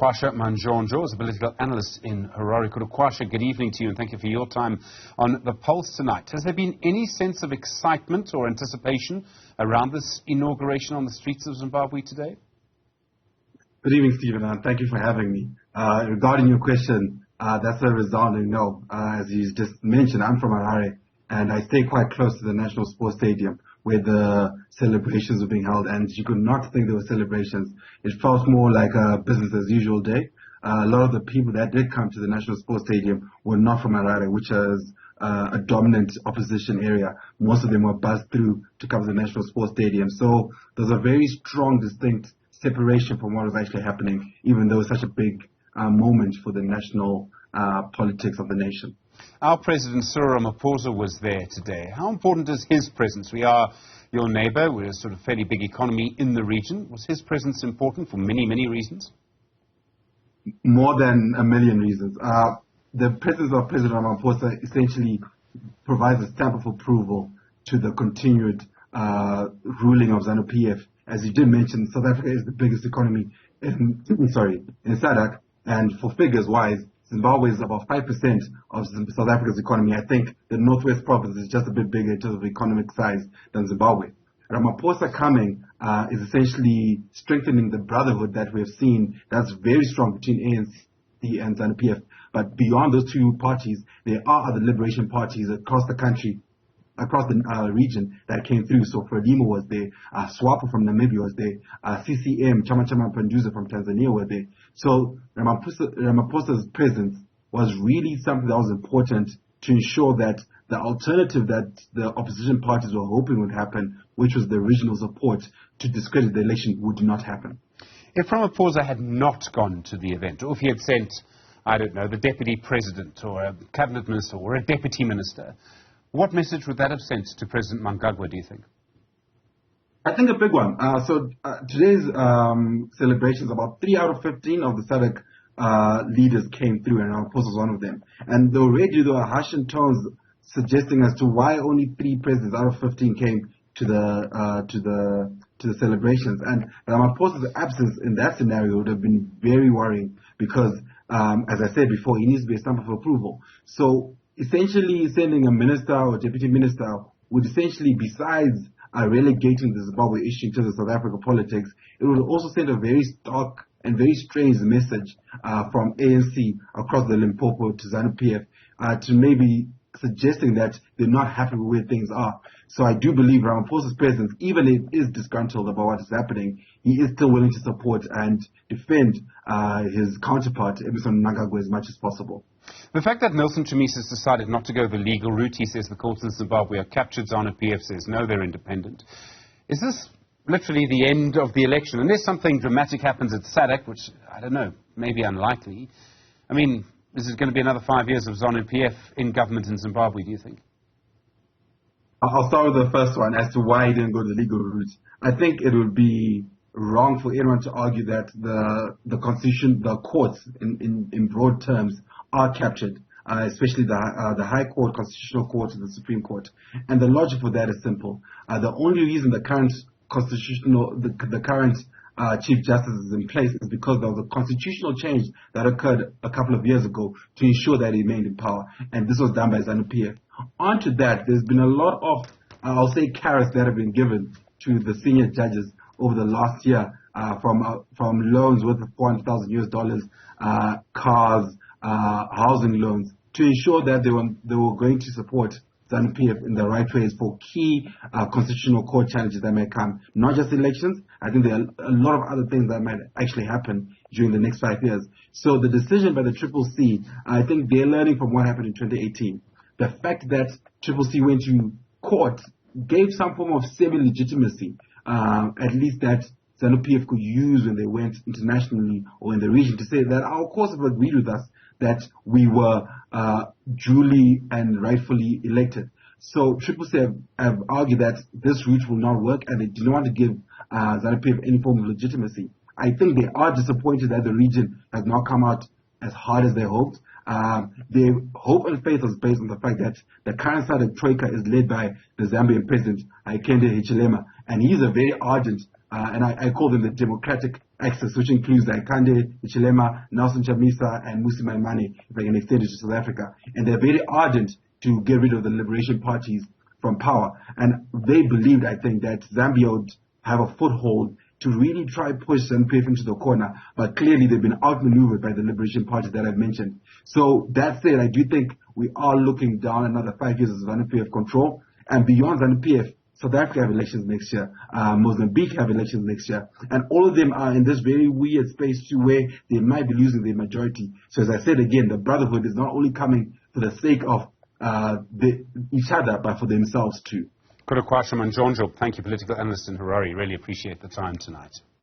Kudakwashe Manjonjo is a political analyst in Harare. Kudakwashe, good evening to you and thank you for your time on The Pulse tonight. Has there been any sense of excitement or anticipation around this inauguration on the streets of Zimbabwe today? Good evening, Stephen, and thank you for having me. Regarding your question, that's a resounding no. As you just mentioned, I'm from Harare, and I stay quite close to the National Sports Stadium where the celebrations were being held, and you could not think there were celebrations. It felt more like a business as usual day. A lot of the people that did come to the National Sports Stadium were not from Harare, which is a dominant opposition area. Most of them were buzzed through to come to the National Sports Stadium. So there's a very strong, distinct separation from what was actually happening, even though it's such a big moment for the national politics of the nation. Our President Cyril Ramaphosa was there today. How important is his presence? We are your neighbour. We're a sort of fairly big economy in the region. Was his presence important for many, many reasons? More than a million reasons. The presence of President Ramaphosa essentially provides a stamp of approval to the continued ruling of ZANU-PF. As you did mention, South Africa is the biggest economy in SADC, and for figures-wise, Zimbabwe is about 5% of South Africa's economy. I think the Northwest province is just a bit bigger in terms of economic size than Zimbabwe. Ramaphosa coming is essentially strengthening the brotherhood that we have seen that's very strong between ANC and ZANU-PF. But beyond those two parties, there are other liberation parties across the country, across the region that came through. So Frelimo was there, SWAPO from Namibia was there, CCM, Chama Mapinduzi from Tanzania were there. So Ramaphosa's presence was really something that was important to ensure that the alternative that the opposition parties were hoping would happen, which was the regional support to discredit the election, would not happen. If Ramaphosa had not gone to the event, or if he had sent, I don't know, the deputy president or a cabinet minister or a deputy minister, what message would that have sent to President Mnangagwa, do you think? I think a big one. Today's celebrations, about 3 out of 15 of the SADC leaders came through, and Ramaphosa was one of them. And already there were harsh tones suggesting as to why only 3 presidents out of 15 came to the celebrations. And Ramaphosa's absence in that scenario would have been very worrying because, as I said before, he needs to be a stamp of approval. So essentially sending a minister or deputy minister would essentially, besides relegating the Zimbabwe issue to the South Africa politics, it would also send a very stark and very strange message from ANC across the Limpopo to ZANU-PF to maybe suggesting that they're not happy with where things are. So I do believe Ramaphosa's presence, even if he is disgruntled about what is happening, he is still willing to support and defend his counterpart, Emmerson Mnangagwa, as much as possible. The fact that Nelson Chamisa has decided not to go the legal route, he says the courts in Zimbabwe are captured, ZANU-PF says no, they're independent. Is this literally the end of the election? Unless something dramatic happens at SADC, which, I don't know, may be unlikely. I mean, is it going to be another 5 years of ZANU-PF in government in Zimbabwe, do you think? I'll start with the first one as to why he didn't go the legal route. I think it would be wrong for anyone to argue that the Constitution, the courts, in broad terms, are captured, especially the High Court, Constitutional Court, and the Supreme Court. And the logic for that is simple. The only reason the current Chief Justice is in place is because there was a constitutional change that occurred a couple of years ago to ensure that he remained in power, and this was done by ZANU-PF. On to that, there's been a lot of, I'll say, carrots that have been given to the senior judges over the last year, from loans worth $400,000, cars, housing loans, to ensure that they were going to support ZANU-PF in the right ways for key constitutional court challenges that may come, not just elections. I think there are a lot of other things that might actually happen during the next 5 years. So the decision by the CCC, I think they're learning from what happened in 2018. The fact that CCC went to court gave some form of semi-legitimacy, at least that ZANU-PF could use when they went internationally or in the region to say that our courts have agreed with us that we were duly and rightfully elected. So CCC have argued that this route will not work and they do not want to give ZANU-PF any form of legitimacy. I think they are disappointed that the region has not come out as hard as they hoped. Their hope and faith was based on the fact that the current SADC Troika is led by the Zambian president, Hakainde Hichilema, and he's a very ardent, and I call them the democratic axis, which includes Kande, Hichilema, Nelson Chamisa, and Musi Maimane, if I can extend it to South Africa. And they're very ardent to get rid of the liberation parties from power. And they believed, I think, that Zambia would have a foothold to really try push ZANU-PF into the corner. But clearly they've been outmaneuvered by the liberation parties that I've mentioned. So that said, I do think we are looking down another 5 years of ZANU-PF control. And beyond ZANU-PF, South Africa have elections next year, Mozambique have elections next year, and all of them are in this very weird space too where they might be losing their majority. So as I said again, the brotherhood is not only coming for the sake of each other, but for themselves too. Kudakwashe Manjonjo, thank you, political analyst in Harare. Really appreciate the time tonight.